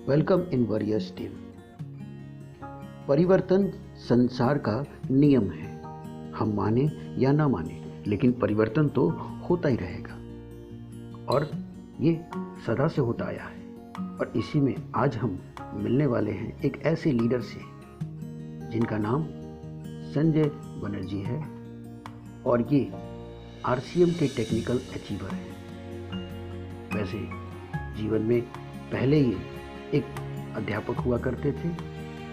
Welcome in warriors team. परिवर्तन संसार का नियम है। हम माने या ना माने, लेकिन परिवर्तन तो होता ही रहेगा और ये सदा से होता आया है। और इसी में आज हम मिलने वाले हैं एक ऐसे लीडर से जिनका नाम संजय बनर्जी है और ये आरसीएम के टेक्निकल अचीवर हैं। वैसे जीवन में पहले ये एक अध्यापक हुआ करते थे,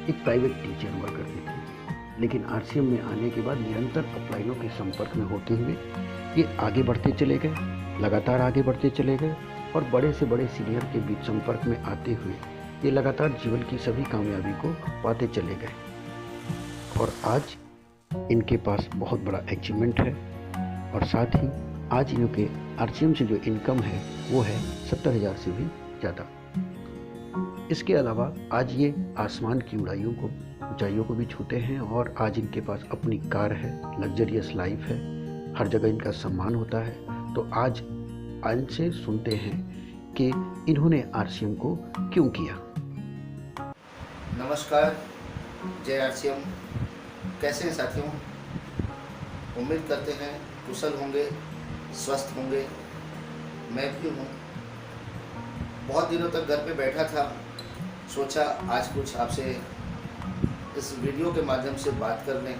एक प्राइवेट टीचर हुआ करते थे, लेकिन आरसीएम में आने के बाद निरंतर अपलाइनों के संपर्क में होते हुए ये आगे बढ़ते चले गए, लगातार आगे बढ़ते चले गए और बड़े से बड़े सीनियर के बीच संपर्क में आते हुए ये लगातार जीवन की सभी कामयाबी को पाते चले गए। और आज इनके पास बहुत बड़ा अचीवमेंट है और साथ ही आज इनके आरसीएम से जो इनकम है वो है 70,000 से भी ज़्यादा। इसके अलावा आज ये आसमान की ऊंचाइयों को भी छूते हैं और आज इनके पास अपनी कार है, लग्जरियस लाइफ है, हर जगह इनका सम्मान होता है। तो आज इनसे सुनते हैं कि इन्होंने आरसीएम को क्यों किया। नमस्कार, जय आरसीएम। कैसे हैं साथियों? उम्मीद करते हैं कुशल होंगे, स्वस्थ होंगे। मैं भी हूँ। बहुत दिनों तक घर पे बैठा था, सोचा आज कुछ आपसे इस वीडियो के माध्यम से बात कर लें,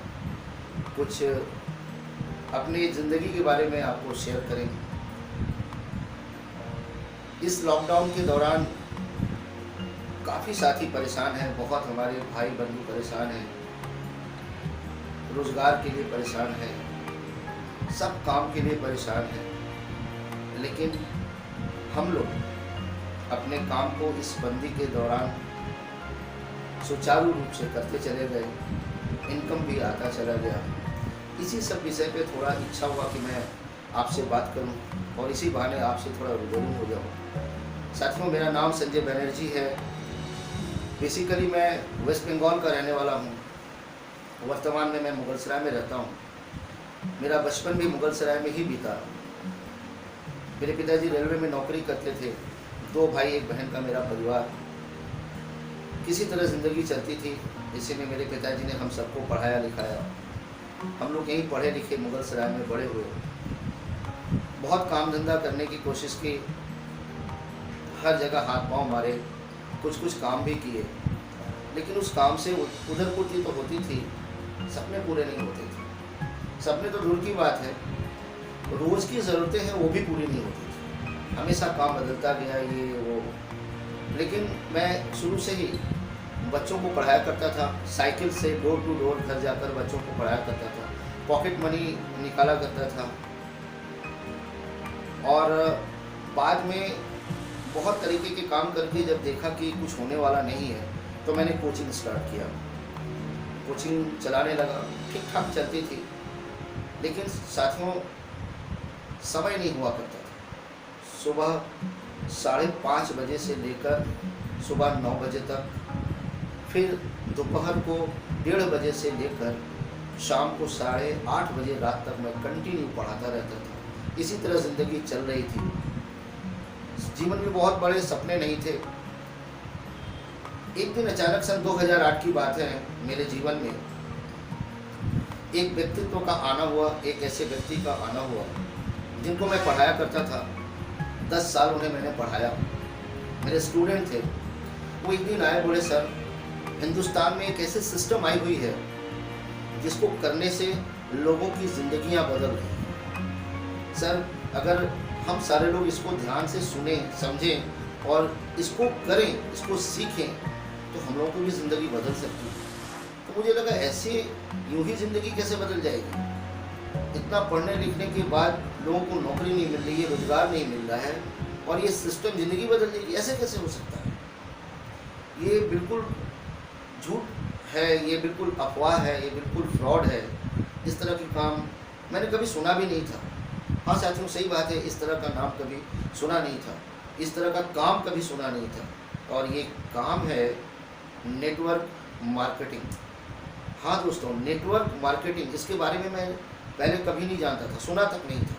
कुछ अपनी ज़िंदगी के बारे में आपको शेयर करें। इस लॉकडाउन के दौरान काफ़ी साथी परेशान हैं, बहुत हमारे भाई बंधु परेशान हैं, रोज़गार के लिए परेशान हैं, सब काम के लिए परेशान हैं। लेकिन हम लोग अपने काम को इस बंदी के दौरान सुचारू रूप से करते चले गए, इनकम भी आता चला गया। इसी सब विषय पे थोड़ा इच्छा हुआ कि मैं आपसे बात करूं और इसी बहाने आपसे थोड़ा रूबरू हो जाऊं। साथियों, मेरा नाम संजय बनर्जी है। बेसिकली मैं वेस्ट बंगाल का रहने वाला हूं। वर्तमान में मैं मुगलसराय में रहता हूं। मेरा बचपन भी मुगलसराय में ही बीता। मेरे पिताजी रेलवे में नौकरी करते थे। 2 भाई 1 बहन का मेरा परिवार। किसी तरह ज़िंदगी चलती थी। इसी में मेरे पिताजी ने हम सबको पढ़ाया लिखाया। हम लोग यहीं पढ़े लिखे मुगलसराय में बड़े हुए। बहुत काम धंधा करने की कोशिश की, हर जगह हाथ पांव मारे, कुछ काम भी किए, लेकिन उस काम से उधरपुरती तो होती थी, सपने पूरे नहीं होते थे। सपने तो दूर की बात है, रोज़ की ज़रूरतें हैं वो भी पूरी नहीं होती थी। हमेशा काम बदलता गया, ये वो। लेकिन मैं शुरू से ही बच्चों को पढ़ाया करता था। साइकिल से डोर टू डोर घर जाकर बच्चों को पढ़ाया करता था। पॉकेट मनी निकाला करता था। और बाद में बहुत तरीके के काम करके जब देखा कि कुछ होने वाला नहीं है, तो मैंने कोचिंग स्टार्ट किया। कोचिंग चलाने लगा, ठीक ठाक चलती थी, लेकिन साथियों समय नहीं हुआ करता था। सुबह 5:30 बजे से लेकर सुबह 9 बजे तक, फिर दोपहर को 1:30 बजे से लेकर शाम को 8:30 बजे रात तक मैं कंटिन्यू पढ़ाता रहता था। इसी तरह ज़िंदगी चल रही थी। जीवन में बहुत बड़े सपने नहीं थे। एक दिन अचानक सन 2008 की बात है, मेरे जीवन में एक व्यक्तित्व का आना हुआ, एक ऐसे व्यक्ति का आना हुआ जिनको मैं पढ़ाया करता था। 10 साल उन्हें मैंने पढ़ाया, मेरे स्टूडेंट थे। वो एक दिन आए, बोले सर, हिंदुस्तान में एक ऐसे सिस्टम आई हुई है जिसको करने से लोगों की ज़िंदगियां बदल रही हैं। सर, अगर हम सारे लोग इसको ध्यान से सुने, समझें और इसको करें, इसको सीखें, तो हम लोगों की भी ज़िंदगी बदल सकती है। तो मुझे लगा ऐसे यूं ही ज़िंदगी कैसे बदल जाएगी? इतना पढ़ने लिखने के बाद लोगों को नौकरी नहीं मिल रही है, रोज़गार नहीं मिल रहा है और ये सिस्टम ज़िंदगी बदल जाएगी, ऐसे कैसे हो सकता है? ये बिल्कुल झूठ है, ये बिल्कुल अफवाह है, ये बिल्कुल फ्रॉड है। इस तरह के काम मैंने कभी सुना भी नहीं था। हाँ साथियों, सही बात है, इस तरह का नाम कभी सुना नहीं था, इस तरह का काम कभी सुना नहीं था। और ये काम है नेटवर्क मार्केटिंग। हाँ दोस्तों, नेटवर्क मार्केटिंग, इसके बारे में मैं पहले कभी नहीं जानता था, सुना तक नहीं था।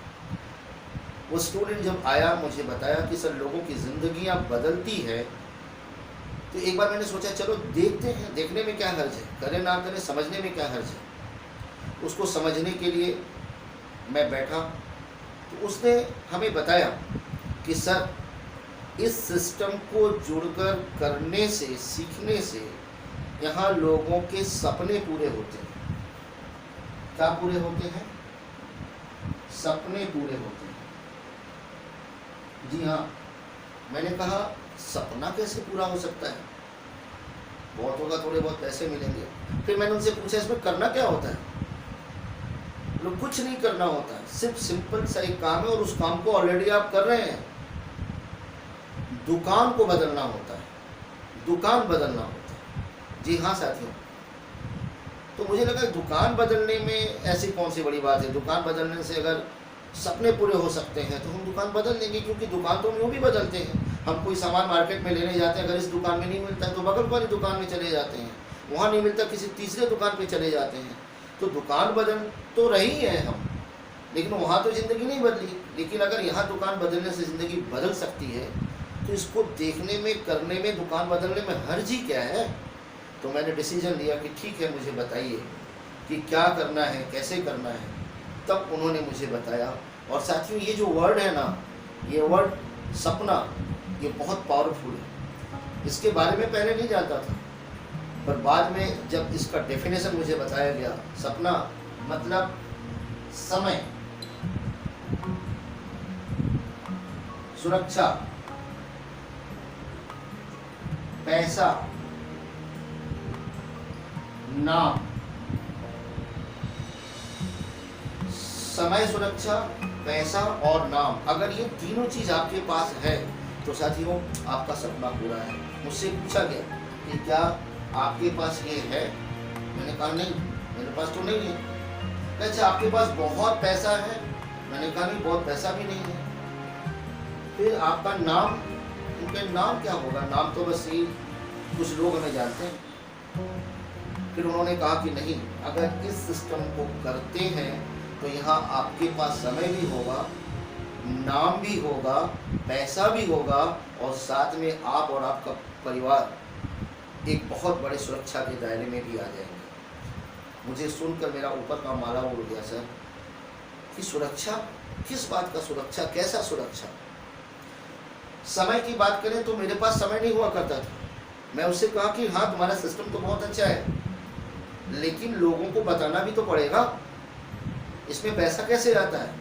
वो स्टूडेंट जब आया, मुझे बताया कि सर लोगों की ज़िंदगियां बदलती है, तो एक बार मैंने सोचा चलो देखते हैं, देखने में क्या हर्ज है, करें ना करें समझने में क्या हर्ज है। उसको समझने के लिए मैं बैठा तो उसने हमें बताया कि सर इस सिस्टम को जुड़कर करने से, सीखने से यहाँ लोगों के सपने पूरे होते हैं। क्या पूरे होते हैं? सपने पूरे होते हैं। जी हाँ। मैंने कहा सपना कैसे पूरा हो सकता है? बहुत होगा, थोड़े बहुत पैसे मिलेंगे। फिर मैंने उनसे पूछा इसमें करना क्या होता है? लोग कुछ नहीं करना होता है, सिर्फ सिंपल सा एक काम है और उस काम को ऑलरेडी आप कर रहे हैं। दुकान को बदलना होता है, दुकान बदलना होता है। जी हाँ साथियों। तो मुझे लगा दुकान बदलने में ऐसी कौन सी बड़ी बात है? दुकान बदलने से अगर सपने पूरे हो सकते हैं तो हम दुकान बदल देंगे, क्योंकि दुकान तो हम यूँ भी बदलते हैं। हम कोई सामान मार्केट में लेने जाते हैं, अगर इस दुकान में नहीं मिलता है तो बगल वाली दुकान में चले जाते हैं, वहाँ नहीं मिलता किसी तीसरे दुकान पे चले जाते हैं। तो दुकान बदल तो रही है हम, लेकिन वहाँ तो ज़िंदगी नहीं बदली। लेकिन अगर यहाँ दुकान बदलने से ज़िंदगी बदल सकती है तो इसको देखने में, करने में, दुकान बदलने में हर्ज ही क्या है? तो मैंने डिसीजन लिया कि ठीक है, मुझे बताइए कि क्या करना है, कैसे करना है। तब उन्होंने मुझे बताया। और साथियों ये जो वर्ड है ना, ये वर्ड सपना, ये बहुत पावरफुल है। इसके बारे में पहले नहीं जानता था, पर बाद में जब इसका डेफिनेशन मुझे बताया गया, सपना मतलब समय, सुरक्षा, पैसा, नाम। समय, सुरक्षा, पैसा और नाम, अगर ये तीनों चीज आपके पास है तो साथियों आपका सपना पूरा है। मुझसे पूछा गया कि क्या आपके पास ये है? मैंने कहा नहीं, मेरे पास तो नहीं है। अच्छा आपके पास बहुत पैसा है? मैंने कहा नहीं, बहुत पैसा भी नहीं है। फिर आपका नाम, उनके नाम क्या होगा? नाम तो बस यही कुछ लोग हमें जानते हैं। फिर उन्होंने कहा कि नहीं, अगर इस सिस्टम को करते हैं तो यहाँ आपके पास समय भी होगा, नाम भी होगा, पैसा भी होगा, और साथ में आप और आपका परिवार एक बहुत बड़े सुरक्षा के दायरे में भी आ जाएंगे। मुझे सुनकर मेरा ऊपर का माला उड़ गया सर, कि सुरक्षा, किस बात का सुरक्षा, कैसा सुरक्षा? समय की बात करें तो मेरे पास समय नहीं हुआ करता था। मैं उससे कहा कि हाँ तुम्हारा सिस्टम तो बहुत अच्छा है, लेकिन लोगों को बताना भी तो पड़ेगा, इसमें पैसा कैसे आता है?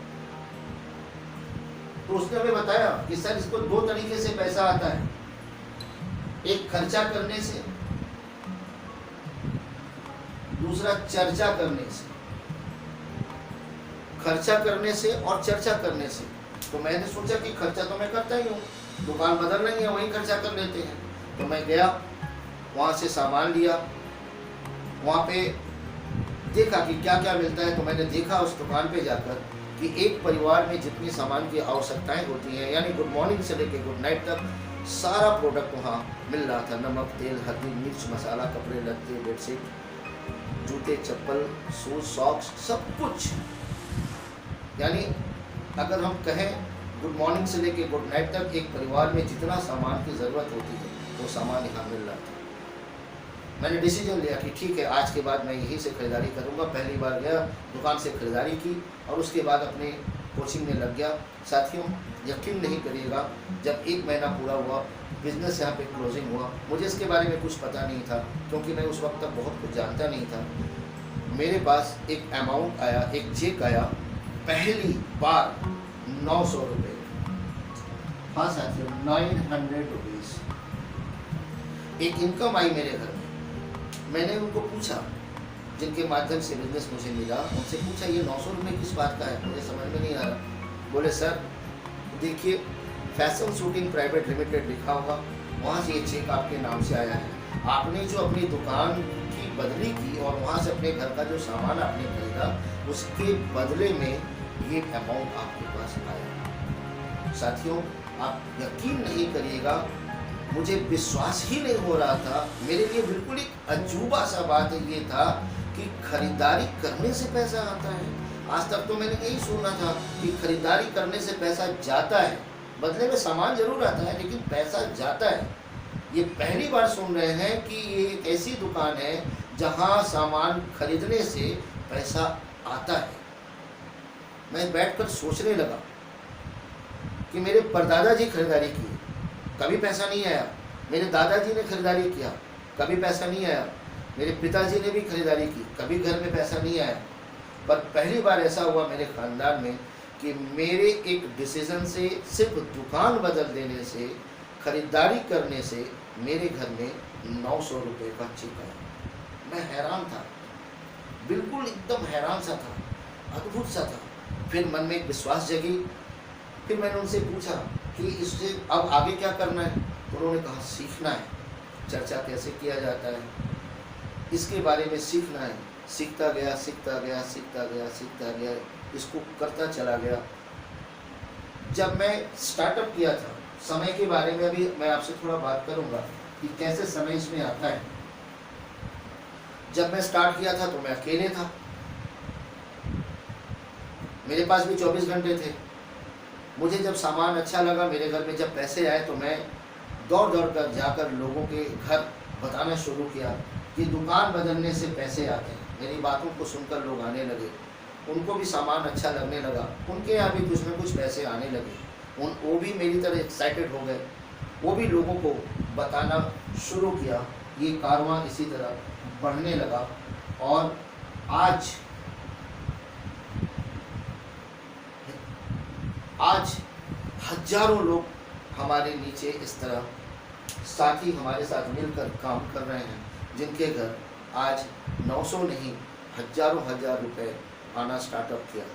तो उसने हमें बताया कि सर इसको दो तरीके से पैसा आता है, एक खर्चा करने से, दूसरा चर्चा करने से। खर्चा करने से और चर्चा करने से। तो मैंने सोचा कि खर्चा तो मैं करता ही हूँ, दुकान बदल रही है, वहीं खर्चा कर लेते हैं। तो मैं गया, वहाँ से सामान लिया, वहाँ पे देखा कि क्या क्या मिलता है। तो मैंने देखा उस दुकान पे जाकर कि एक परिवार में जितनी सामान की आवश्यकताएं होती हैं, यानी गुड मॉर्निंग से लेकर गुड नाइट तक सारा प्रोडक्ट वहाँ मिल रहा था। नमक, तेल, हल्दी, मिर्च, मसाला, कपड़े लत्ते, बेडशीट, जूते, चप्पल, शूज, सॉक्स, सब कुछ। यानी अगर हम कहें गुड मॉर्निंग से लेकर गुड नाइट तक एक परिवार में जितना सामान की ज़रूरत होती है वो सामान यहाँ मिल रहा था। मैंने डिसीजन लिया कि ठीक है, आज के बाद मैं यहीं से ख़रीदारी करूँगा। पहली बार गया, दुकान से ख़रीदारी की और उसके बाद अपने कोचिंग में लग गया। साथियों यकीन नहीं करिएगा, जब 1 महीना पूरा हुआ, बिज़नेस यहाँ पे क्लोजिंग हुआ। मुझे इसके बारे में कुछ पता नहीं था, क्योंकि मैं उस वक्त तक बहुत कुछ जानता नहीं था। मेरे पास एक अमाउंट आया, एक चेक आया, पहली बार 900 रुपये। हाँ साथियों, 900 रुपीज़ एक इनकम आई मेरे घर में। मैंने उनको पूछा, जिनके माध्यम से बिजनेस मुझे मिला, उनसे पूछा ये 900 रुपये किस बात का है, मुझे समझ में नहीं आ रहा। बोले सर देखिए, फैशन शूटिंग प्राइवेट लिमिटेड लिखा होगा, वहाँ से ये चेक आपके नाम से आया है। आपने जो अपनी दुकान की बदली की और वहाँ से अपने घर का जो सामान आपने खरीदा, उसके बदले में ये अमाउंट आपके पास आया। साथियों आप यकीन नहीं करिएगा, मुझे विश्वास ही नहीं हो रहा था। मेरे लिए बिल्कुल एक अजूबा सा बात ये था कि खरीदारी करने से पैसा आता है। आज तक तो मैंने यही सुना था कि खरीदारी करने से पैसा जाता है, बदले में सामान जरूर आता है लेकिन पैसा जाता है। ये पहली बार सुन रहे हैं कि ये एक ऐसी दुकान है जहाँ सामान खरीदने से पैसा आता है। मैं बैठकर सोचने लगा कि मेरे परदादा जी खरीदारी किए, कभी पैसा नहीं आया। मेरे दादाजी ने खरीदारी किया, कभी पैसा नहीं आया। मेरे पिताजी ने भी खरीदारी की, कभी घर में पैसा नहीं आया। पर पहली बार ऐसा हुआ मेरे ख़ानदान में कि मेरे एक डिसीज़न से, सिर्फ दुकान बदल देने से, खरीदारी करने से मेरे घर में 900 रुपये का चेक आया। मैं हैरान था, बिल्कुल एकदम हैरान सा था, अद्भुत सा था। फिर मन में एक विश्वास जगी। फिर मैंने उनसे पूछा कि इससे अब आगे क्या करना है। तो उन्होंने कहा सीखना है, चर्चा कैसे किया जाता है इसके बारे में सीखना है। सीखता गया, सीखता गया, सीखता गया, सीखता गया, इसको करता चला गया। जब मैं स्टार्टअप किया था, समय के बारे में अभी मैं आपसे थोड़ा बात करूंगा कि कैसे समय इसमें आता है। जब मैं स्टार्ट किया था तो मैं अकेले था, मेरे पास भी 24 घंटे थे। मुझे जब सामान अच्छा लगा, मेरे घर में जब पैसे आए, तो मैं दौड़ दौड़ कर जाकर लोगों के घर बताना शुरू किया कि दुकान बदलने से पैसे आते हैं। मेरी बातों को सुनकर लोग आने लगे, उनको भी सामान अच्छा लगने लगा, उनके यहाँ भी कुछ न कुछ पैसे आने लगे। वो भी मेरी तरह एक्साइटेड हो गए, वो भी लोगों को बताना शुरू किया। ये कारवां इसी तरह बढ़ने लगा और आज हजारों लोग हमारे नीचे इस तरह साथी हमारे साथ मिलकर काम कर रहे हैं, जिनके घर आज 900 नहीं, हजारों हजार रुपए आना स्टार्टअप किया।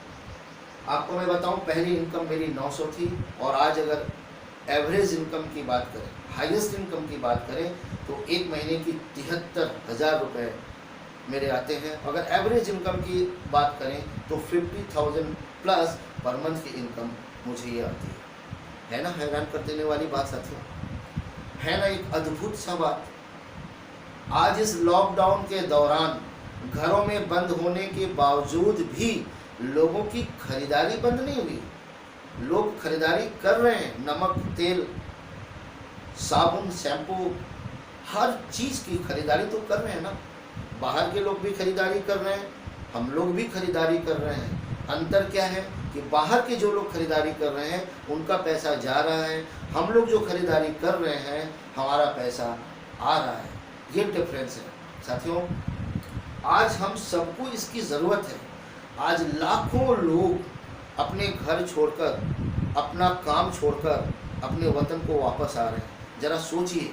आपको मैं बताऊं, पहली इनकम मेरी 900 थी और आज अगर एवरेज इनकम की बात करें, हाईएस्ट इनकम की बात करें, तो एक महीने की 73,000 रुपये मेरे आते हैं। अगर एवरेज इनकम की बात करें तो 50,000 प्लस पर मंथ की इनकम मुझे ये आती है ना। हैरान कर देने वाली बात साथियों, है ना, एक अद्भुत सा बात। आज इस लॉकडाउन के दौरान घरों में बंद होने के बावजूद भी लोगों की खरीदारी बंद नहीं हुई। लोग खरीदारी कर रहे हैं, नमक, तेल, साबुन, शैम्पू, हर चीज़ की खरीदारी तो कर रहे हैं ना। बाहर के लोग भी खरीदारी कर रहे हैं, हम लोग भी खरीदारी कर रहे हैं। अंतर क्या है कि बाहर के जो लोग खरीदारी कर रहे हैं उनका पैसा जा रहा है, हम लोग जो खरीदारी कर रहे हैं हमारा पैसा आ रहा है। ये डिफरेंस है साथियों। आज हम सबको इसकी ज़रूरत है। आज लाखों लोग अपने घर छोड़कर, अपना काम छोड़कर अपने वतन को वापस आ रहे हैं। ज़रा सोचिए,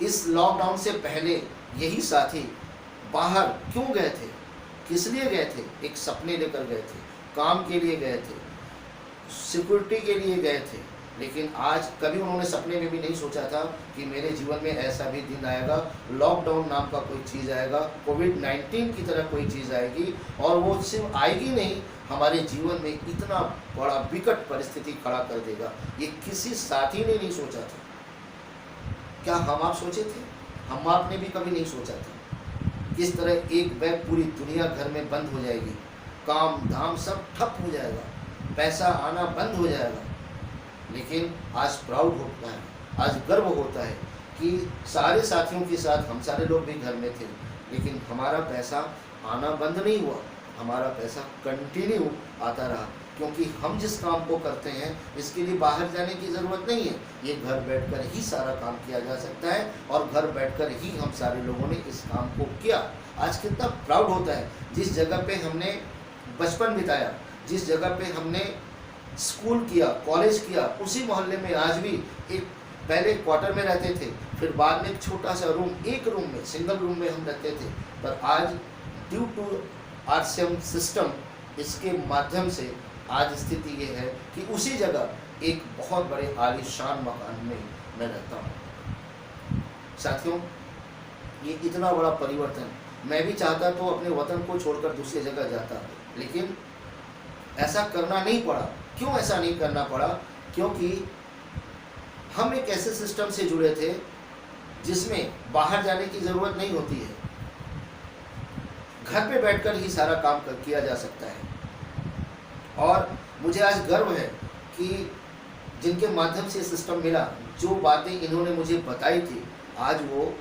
इस लॉकडाउन से पहले यही साथी बाहर क्यों गए थे, किस लिए गए थे? एक सपने लेकर गए थे, काम के लिए गए थे, सिक्योरिटी के लिए गए थे। लेकिन आज कभी उन्होंने सपने में भी नहीं सोचा था कि मेरे जीवन में ऐसा भी दिन आएगा, लॉकडाउन नाम का कोई चीज़ आएगा, कोविड-19 की तरह कोई चीज़ आएगी, और वो सिर्फ आएगी नहीं, हमारे जीवन में इतना बड़ा विकट परिस्थिति खड़ा कर देगा। ये किसी साथी ने नहीं सोचा था। क्या हम आप सोचे थे? हम आपने भी कभी नहीं सोचा था किस तरह एक बैग पूरी दुनिया घर में बंद हो जाएगी, काम धाम सब ठप हो जाएगा, पैसा आना बंद हो जाएगा। लेकिन आज प्राउड होता है, आज गर्व होता है कि सारे साथियों के साथ हम सारे लोग भी घर में थे, लेकिन हमारा पैसा आना बंद नहीं हुआ, हमारा पैसा कंटिन्यू आता रहा। क्योंकि हम जिस काम को करते हैं इसके लिए बाहर जाने की ज़रूरत नहीं है, ये घर बैठकर ही सारा काम किया जा सकता है, और घर बैठकर ही हम सारे लोगों ने इस काम को किया। आज कितना प्राउड होता है, जिस जगह पे हमने बचपन बिताया, जिस जगह पे हमने स्कूल किया, कॉलेज किया, उसी मोहल्ले में आज भी एक, पहले क्वार्टर में रहते थे, फिर बाद में एक छोटा सा रूम, एक रूम में, सिंगल रूम में हम रहते थे। पर आज ड्यू टू आरसीएम सिस्टम, इसके माध्यम से आज स्थिति ये है कि उसी जगह एक बहुत बड़े आलीशान मकान में मैं रहता हूँ। साथियों, ये इतना बड़ा परिवर्तन, मैं भी चाहता तो अपने वतन को छोड़कर दूसरी जगह जाता, लेकिन ऐसा करना नहीं पड़ा। क्यों ऐसा नहीं करना पड़ा? क्योंकि हम एक ऐसे सिस्टम से जुड़े थे जिसमें बाहर जाने की ज़रूरत नहीं होती है, घर पे बैठकर ही सारा काम किया जा सकता है। और मुझे आज गर्व है कि जिनके माध्यम से सिस्टम मिला, जो बातें इन्होंने मुझे बताई थी, आज वो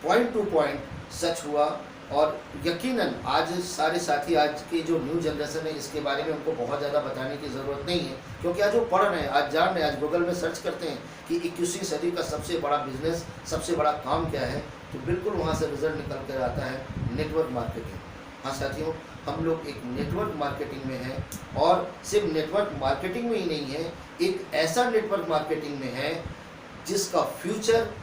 पॉइंट टू पॉइंट सच हुआ। और यकीनन आज सारे साथी, आज की जो न्यू जनरेशन है, इसके बारे में उनको बहुत ज़्यादा बताने की ज़रूरत नहीं है, क्योंकि आज वो पढ़ रहे हैं, आज जान रहे हैं, आज गूगल में सर्च करते हैं कि 21वीं सदी का सबसे बड़ा बिजनेस, सबसे बड़ा काम क्या है, तो बिल्कुल वहाँ से रिजल्ट निकल कर आता है नेटवर्क मार्केटिंग। हाँ साथियों, हम लोग एक नेटवर्क मार्केटिंग में हैं, और सिर्फ नेटवर्क मार्केटिंग में ही नहीं है, एक ऐसा नेटवर्क मार्केटिंग में है जिसका फ्यूचर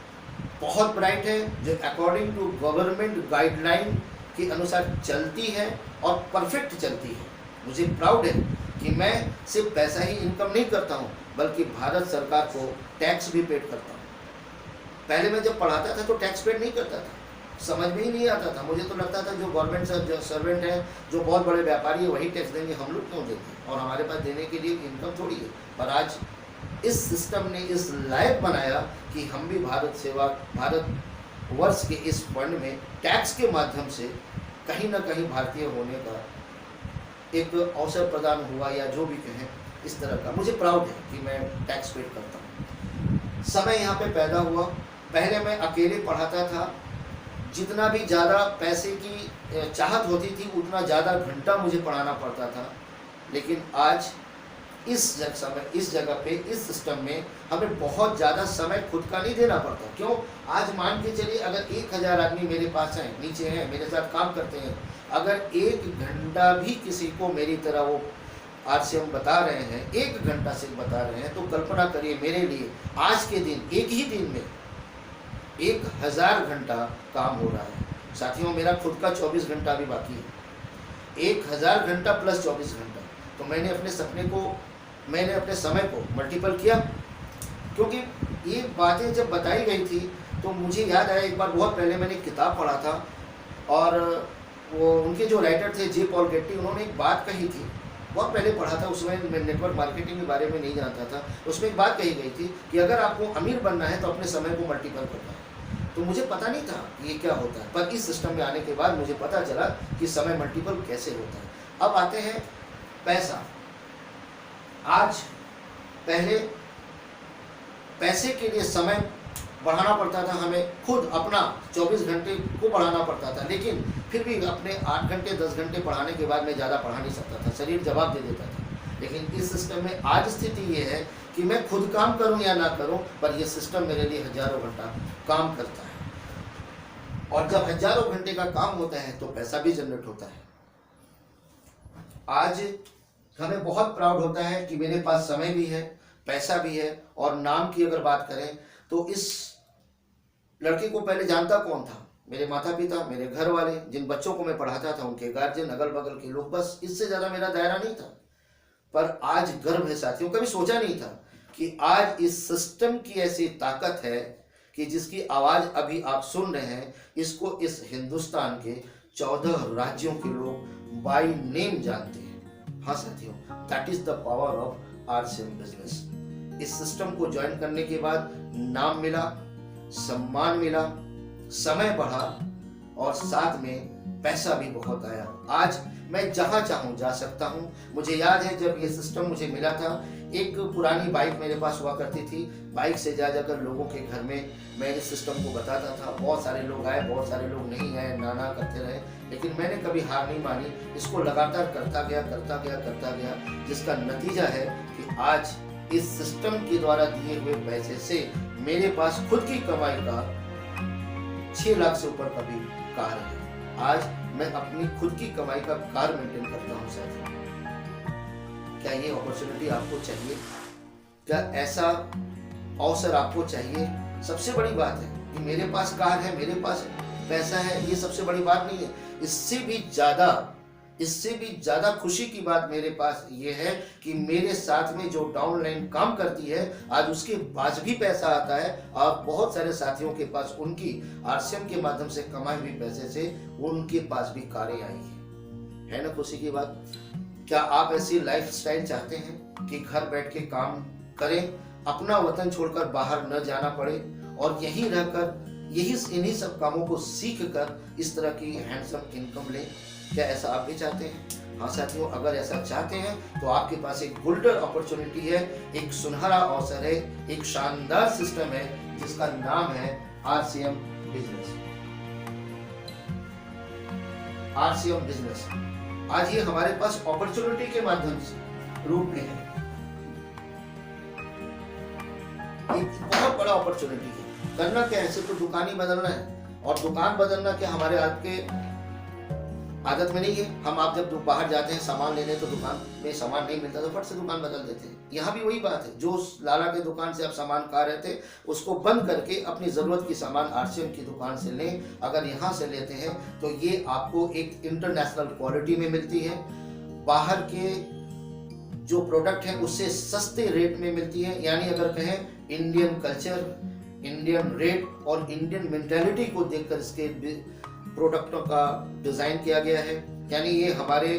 बहुत ब्राइट है, जो अकॉर्डिंग टू गवर्नमेंट गाइडलाइन के अनुसार चलती है और परफेक्ट चलती है। मुझे प्राउड है कि मैं सिर्फ पैसा ही इनकम नहीं करता हूँ, बल्कि भारत सरकार को टैक्स भी पेड करता हूँ। पहले मैं जब पढ़ाता था तो टैक्स पेड नहीं करता था, समझ में ही नहीं आता था। मुझे तो लगता था जो गवर्नमेंट सर्वेंट है, जो बहुत बड़े व्यापारी है, वही टैक्स देंगे, हम लोग क्यों देंगे, और हमारे पास देने के लिए इनकम थोड़ी है। पर आज इस सिस्टम ने इस लायक बनाया कि हम भी भारत वर्ष के इस फंड में टैक्स के माध्यम से कहीं ना कहीं भारतीय होने का एक अवसर प्रदान हुआ, या जो भी कहें इस तरह का। मुझे प्राउड है कि मैं टैक्स पेड करता हूँ। समय यहाँ पे पैदा हुआ, पहले मैं अकेले पढ़ाता था, जितना भी ज़्यादा पैसे की चाहत होती थी उतना ज़्यादा घंटा मुझे पढ़ाना पड़ता था। लेकिन आज इस जगह पे, इस सिस्टम में हमें बहुत ज़्यादा समय खुद का नहीं देना पड़ता। क्यों? आज मान के चलिए, अगर 1000 आदमी मेरे पास हैं, नीचे हैं, मेरे साथ काम करते हैं, अगर 1 घंटा भी किसी को मेरी तरह वो RCM बता रहे हैं, 1 घंटा से बता रहे हैं, तो कल्पना करिए मेरे लिए आज के दिन, एक ही दिन में 1000 घंटा काम हो रहा है। साथियों, मेरा खुद का 24 घंटा भी बाकी है। 1000 घंटा प्लस 24 घंटा, तो मैंने अपने समय को मल्टीपल किया। क्योंकि ये बातें जब बताई गई थी तो मुझे याद आया, एक बार बहुत पहले मैंने एक किताब पढ़ा था, और वो उनके जो राइटर थे जे पॉल गेट्टी, उन्होंने एक बात कही थी, बहुत पहले पढ़ा था, उसमें मैं नेटवर्क मार्केटिंग के बारे में नहीं जानता था। उसमें एक बात कही गई थी कि अगर आपको अमीर बनना है तो अपने समय को मल्टीपल करना है। तो मुझे पता नहीं था ये क्या होता है, पर इस सिस्टम में आने के बाद मुझे पता चला कि समय मल्टीपल कैसे होता है। अब आते हैं पैसा। आज पहले पैसे के लिए समय बढ़ाना पड़ता था, हमें खुद अपना 24 घंटे को बढ़ाना पड़ता था, लेकिन फिर भी अपने 8 घंटे 10 घंटे पढ़ाने के बाद मैं ज़्यादा पढ़ा नहीं सकता था, शरीर जवाब दे देता था। लेकिन इस सिस्टम में आज स्थिति ये है कि मैं खुद काम करूं या ना करूं, पर यह सिस्टम मेरे लिए हजारों घंटा काम करता है। और जब हजारों घंटे का काम होता है तो पैसा भी जनरेट होता है। आज हमें बहुत प्राउड होता है कि मेरे पास समय भी है, पैसा भी है। और नाम की अगर बात करें तो इस लड़के को पहले जानता कौन था? मेरे माता पिता, मेरे घर वाले, जिन बच्चों को मैं पढ़ाता था उनके गार्जियन, अगल बगल के लोग, बस इससे ज़्यादा मेरा दायरा नहीं था। पर आज गर्व है साथियों, कभी सोचा नहीं था कि आज इस सिस्टम की ऐसी ताकत है कि जिसकी आवाज़ अभी आप सुन रहे हैं, इसको इस हिंदुस्तान के 14 राज्यों के लोग बाय नेम जानते हैं। हाँ साथियों, that is the power of RCM business. इस सिस्टम को ज्वाइन करने के बाद नाम मिला, सम्मान मिला, समय बढ़ा, और साथ में पैसा भी बहुत आया। आज मैं जहाँ चाहूँ जा सकता हूँ। मुझे याद है जब ये सिस्टम मुझे मिला था, एक पुरानी बाइक मेरे पास हुआ करती थी, बाइक से जा जाकर लोगों के घर में मैं इस सिस्टम को बताता था। बहुत सारे लोग आए, बहुत सारे लोग नहीं आए, नाना करते रहे, लेकिन मैंने कभी हार नहीं मानी। इसको लगातार करता गया, जिसका नतीजा है कि आज इस सिस्टम के द्वारा दिए हुए पैसे से मेरे पास खुद की कमाई का 6 लाख से ऊपर का भी कार है। आज मैं अपनी खुद की कमाई का कार मेंटेन करता हूँ साथियों। क्या ये अपॉर्चुनिटी आपको चाहिए? क्या ऐसा अवसर आपको चाहिए? सबसे बड़ी बात है कि मेरे पास कार है, मेरे पास पैसा है, ये सबसे बड़ी बात नहीं है। इससे भी ज्यादा खुशी की बात मेरे पास ये है कि मेरे साथ में जो डाउनलाइन काम करती है, आज उसके पास भी पैसा आता है, और बहुत सारे साथियों के पास उनकी RCM के माध्यम से कमाए हुए पैसे से उनके पास भी कारें आई है ना खुशी की बात? क्या आप ऐसी लाइफस्टाइल चाहते हैं कि घर बैठ के काम करें, अपना वतन छोड़कर बाहर न जाना पड़े, और यहीं रहकर इन्हीं सब कामों को सीख कर इस तरह की हैंडसम इनकम लें? क्या ऐसा आप भी चाहते हैं? हाँ साथियों, अगर ऐसा चाहते हैं तो आपके पास एक गोल्डन अपॉर्चुनिटी है, एक सुनहरा अवसर है, एक शानदार सिस्टम है जिसका नाम है RCM बिजनेस। RCM बिजनेस आज ये हमारे पास अपॉर्चुनिटी के माध्यम से रूप में है। एक बहुत बड़ा अपॉर्चुनिटी है। करना क्या है, सिर्फ तो दुकान ही बदलना है, और दुकान बदलना क्या हमारे आपके आदत में नहीं है। हम आप जब बाहर जाते हैं सामान लेने तो दुकान में सामान नहीं मिलता तो फट से दुकान बदल देते हैं। यहाँ भी वही बात है, जो लाला के दुकान से आप सामान खा रहे थे उसको बंद करके अपनी ज़रूरत की सामान RCM की दुकान से लें। अगर यहाँ से लेते हैं तो ये आपको एक इंटरनेशनल क्वालिटी में मिलती है, बाहर के जो प्रोडक्ट है उससे सस्ते रेट में मिलती है। यानी अगर कहें इंडियन कल्चर, इंडियन रेट और इंडियन मेंटालिटी को देखकर इसके प्रोडक्टों का डिज़ाइन किया गया है। यानी ये हमारे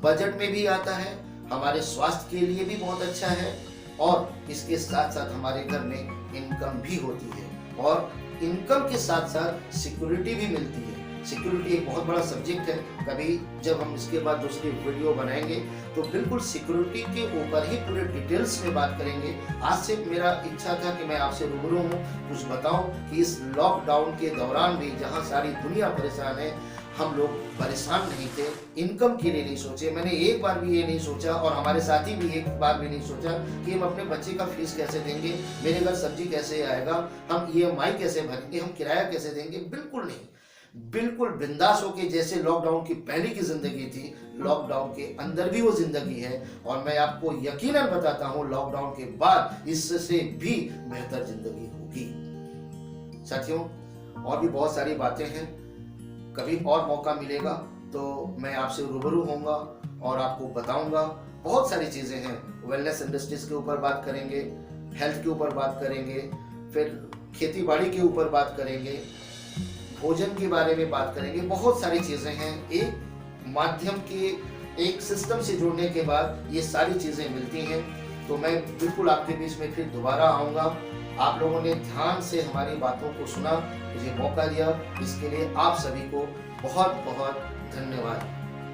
बजट में भी आता है, हमारे स्वास्थ्य के लिए भी बहुत अच्छा है, और इसके साथ साथ हमारे घर में इनकम भी होती है, और इनकम के साथ साथ सिक्योरिटी भी मिलती है। सिक्योरिटी एक बहुत बड़ा सब्जेक्ट है, कभी जब हम इसके बाद दूसरी वीडियो बनाएंगे तो बिल्कुल सिक्योरिटी के ऊपर ही पूरे डिटेल्स में बात करेंगे। आज से मेरा इच्छा था कि मैं आपसे रूबरू हूँ, कुछ बताऊं कि इस लॉकडाउन के दौरान भी जहाँ सारी दुनिया परेशान है, हम लोग परेशान नहीं थे, इनकम के लिए नहीं सोचे। मैंने एक बार भी ये नहीं सोचा, और हमारे साथी भी एक बार भी नहीं सोचा कि हम अपने बच्चे का फीस कैसे देंगे, मेरे घर सब्जी कैसे आएगा, हम EMI कैसे भरेंगे, हम किराया कैसे देंगे। बिल्कुल नहीं, बिल्कुल बिंदास होके जैसे लॉकडाउन की पहले की जिंदगी थी, लॉकडाउन के अंदर भी वो जिंदगी है, और मैं आपको यकीनन बताता हूँ लॉकडाउन के बाद इससे भी बेहतर जिंदगी होगी। साथियों, और भी बहुत सारी बातें हैं, कभी और मौका मिलेगा तो मैं आपसे रूबरू होऊंगा और आपको बताऊंगा। बहुत सारी चीजें हैं, वेलनेस इंडस्ट्रीज के ऊपर बात करेंगे, हेल्थ के ऊपर बात करेंगे, फिर खेती बाड़ी के ऊपर बात करेंगे, भोजन के बारे में बात करेंगे। बहुत सारी चीजें हैं, एक माध्यम के एक सिस्टम से जुड़ने के बाद ये सारी चीजें मिलती हैं। तो मैं बिल्कुल आपके बीच में फिर दोबारा आऊँगा। आप लोगों ने ध्यान से हमारी बातों को सुना, मुझे मौका दिया, इसके लिए आप सभी को बहुत बहुत धन्यवाद।